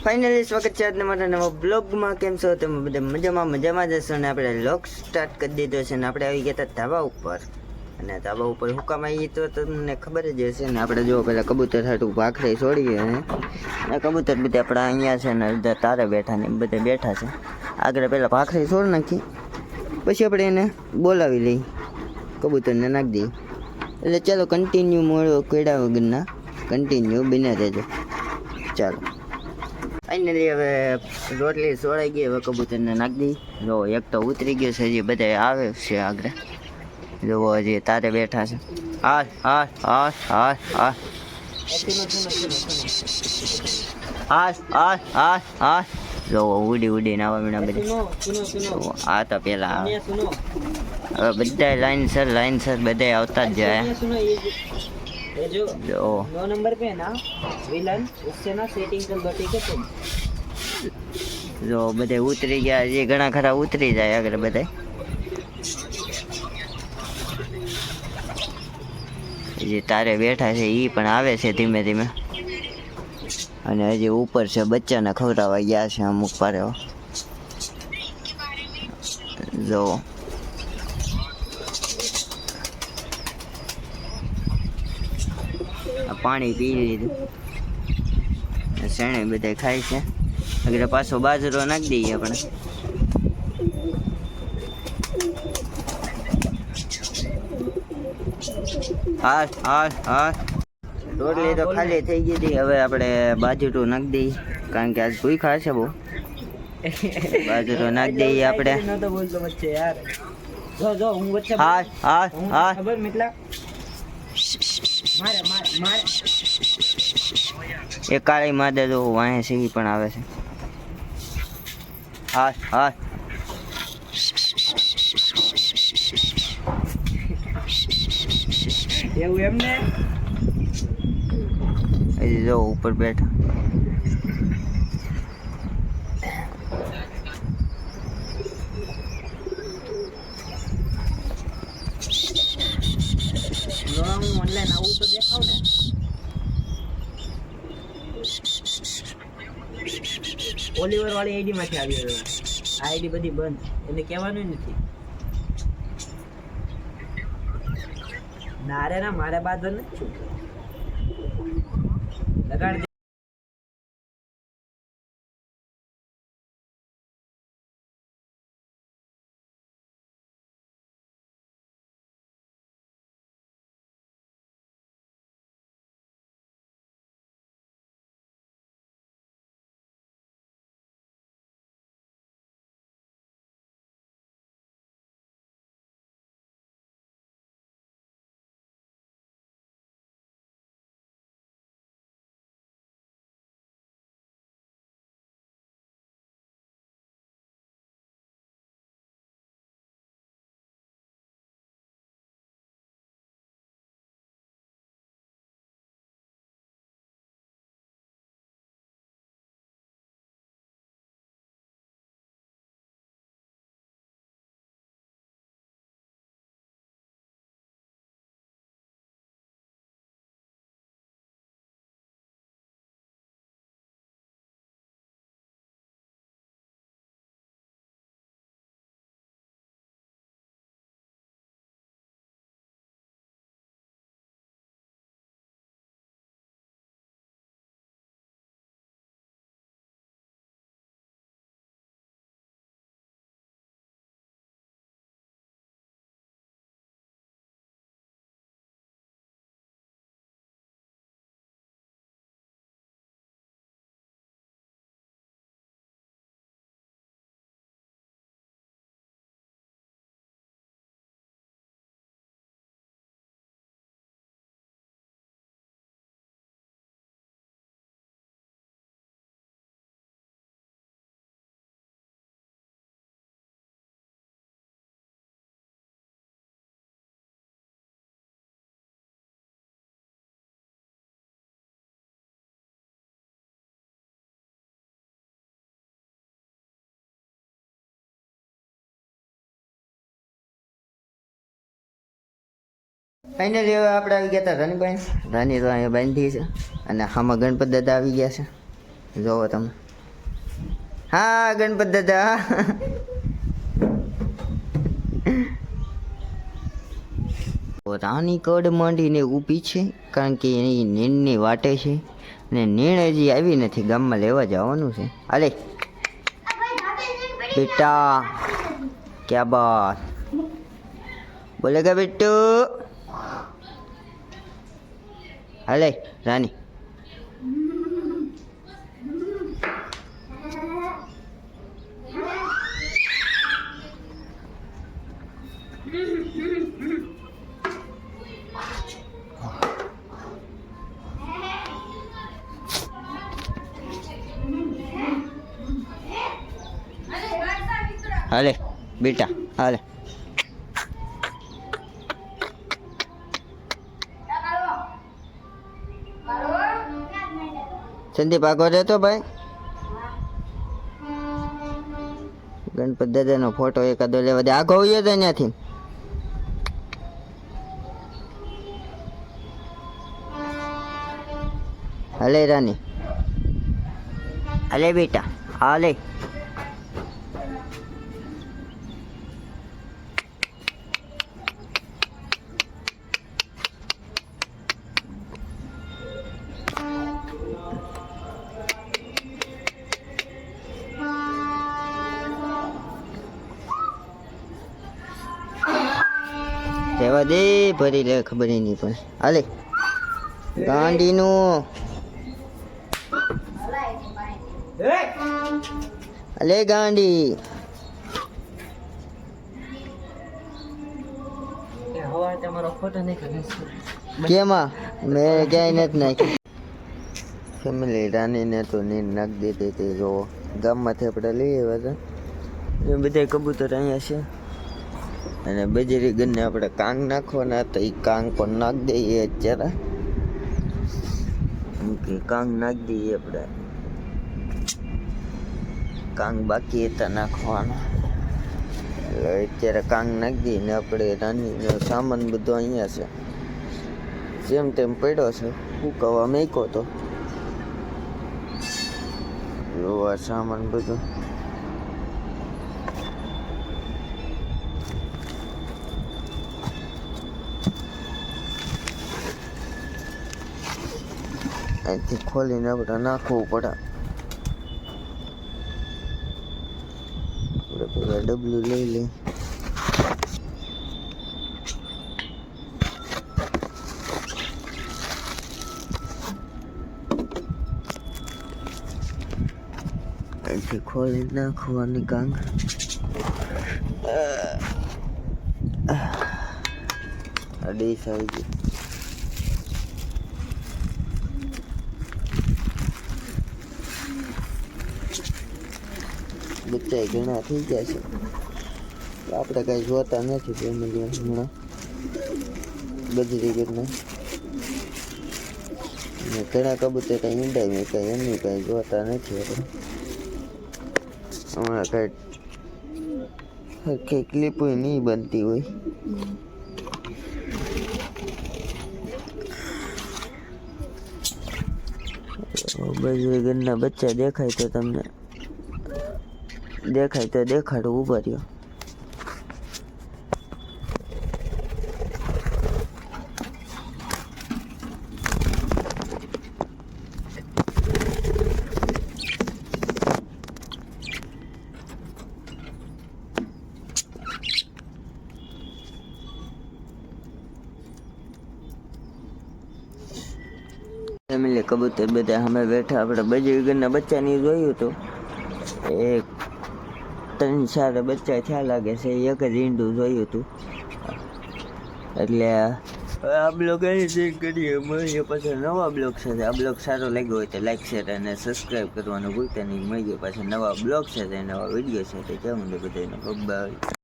Finally સ્વાગત છે આજના મારા નવા બ્લોગમાં. કેમ છો તમે બધા? મજામાં જશો ને આપણે વ્લોગ સ્ટાર્ટ કરી દીધો છે ને આપણે આવી ગયા હતા ધાબા ઉપર. અને ધાબા ઉપર હુકામ આવી તો તમને ખબર જ હશે ને. આપણે જો પેલા કબૂતર હાટું ભાખરી છોડી અને કબૂતર બધા આપણા અહીંયા છે ને બધા તારે બેઠા ને બધા બેઠા છે. આગળ પહેલાં ભાખરી છોડી નાખી પછી આપણે એને બોલાવી લઈ, કબૂતરને નાખી દઈએ. એટલે ચાલો કન્ટિન્યુ મળો કેળા વગરના કન્ટિન્યુ બિના રહેજો. ચાલો ફાઇનલી હવે રોટલી સોળાઈ ગઈ, હવે કબૂતરને નાખી દઈ. જો એક તો ઉતરી ગયો છે, હજી બધા આવે છે આગળ. જોવો હજી તારે બેઠા છે. હા હા હા હા હા હા હા હા હા જોવો ઉડીને આવવા મીણા બધા. આ તો પેલા હવે બધા લાઈનસર બધા આવતા જ જાય. जो 9 नंबर पे है ना विलन, उससे ना सेटिंग कर दो, ठीक है तुम। જો બધા ઉતરી ગયા, જે ઘણા ખરા ઉતરી જાય આગળ બધા. જે તારે બેઠા છે એ પણ આવે છે ધીમે ધીમે. અને હજી ઉપર છે બચ્ચાને ખવડાવવા ગયા છે અમુક પારે. જો પાણી પી લીધું, શેણે બધા ખાય છે. આગળ પાછો બાજરો નાખી દઈએ આપણે. હા હા હા રોટલી તો ખાલી થઈ ગઈ હતી. હવે આપણે બાજરો નાખી દઈએ કારણ કે આજ ભૂખ્યા છે બહુ. બાજરો નાખી દઈએ આપણે. न तो बोल दो बच्चे यार, जो हूं बच्चा। હા હા હા खबर मिटला मारे मारे मारे। એ કાળી માદે જો વાહે સીવી પણ આવે છે. હા હા એવું એમ ને હજી જો ઉપર બેઠા. જો હું ઓનલાઈન આવું તો દેખાવ ને. ઓલિવર વાળી આઈડી માંથી આવી રહ્યો. આ આઈડી બધી બંધ, એને કહેવાનું નથી. ના રે ના, મારે બાદ નથી છું. લગાડ દે. ફાઇનલી હવે આપણે આવી ગયા હતા રાની તો અહીંયા બાંધી છે. અને આમાં ગણપત દાદા આવી ગયા છે, જોવો તમે. હા ગણપત દાદા. રાની કડ માંડીને ઊભી છે કારણ કે એની નીણની વાટે છે અને નીણ હજી આવી નથી, ગામમાં લેવા જવાનું છે. અલે બેટા ક્યાં બાત બોલેગા બેટુ. હાલે રાની. હાલે બેટા હાલે. સંદીપ આગળ રહેતો ભાઈ. ગણપત દાદાનો ફોટો એકાદો લેવા દે. આગો આવ્યો તો ત્યાંથી. હાલે રાની હાલે બેટા હાલે. રહેવા દે ભરી લે ખબર નહીં પણ. હાલે ગાંડીનું. અલે ગાંડી. તમારો ફોટો નહીં કરે કેમાં મેં ક્યાંય નથી નાખી. ફેમિલી રાનીને તો નીંદ નાખી દીધી હતી. જો ગામમાંથી આપણે લઈ આવ્યા હતા એ બધા કબૂતર અહીંયા છે અને બજરી ગનને આપણે કાંગ નાખવાના હતા. એ કાંગ પણ નાખી દઈએ અત્યારે. કાંગ નાખી દઈએ આપણે. કાંગ બાકી હતા નાખવાના એટલે અત્યારે કાંગ નાખી દઈએ ને આપણે રાનીનો સામાન બધો અહીંયા છે જેમ તેમ પડ્યો છે. ફૂંકાવા મેકો તો જોવા સામાન બધું. અહીંથી ખોલીને આપણે નાખવું પડે. આપણે પેલા ડબલું લઈ લઈએ. અહીંથી ખોલીને નાખવાની કાંગ. ડીશ આવી ગઈ. બચ્ચા ઘણા થઈ ગયા છે આપણે કઈ જોતા નથી. ફેમિલી હમણાં બજરી ઘરના ઘણા કબૂતર કઈ ઈંડાય કઈ એમની કઈ જોતા નથી આપણે હમણાં. કઈ ક્લિપ નહીં બનતી હોય. બજરી ઘરના બચ્ચા દેખાય તો તમને દેખાય તો દેખાડું. ઉભા રહ્યો. ફેમિલી કબૂતર બધા અમે બેઠા. આપણે બજરી ઘરના બચ્ચાની જોયું હતું. એક 3-4 બચ્ચા થયા લાગે છે. એક જ ઈંડું જોયું હતું. એટલે આ બ્લોગ અહીં કરીએ. મળીએ પાછા નવા બ્લોગ સાથે. આ બ્લોગ સારો લાગ્યો હોય તો લાઈક શેર અને સબસ્ક્રાઈબ કરવાનું ભૂલતા નહીં. મળીએ પાછા નવા બ્લોગ સાથે નવા વિડીયો સાથે. ત્યાં મને બધાને બાય.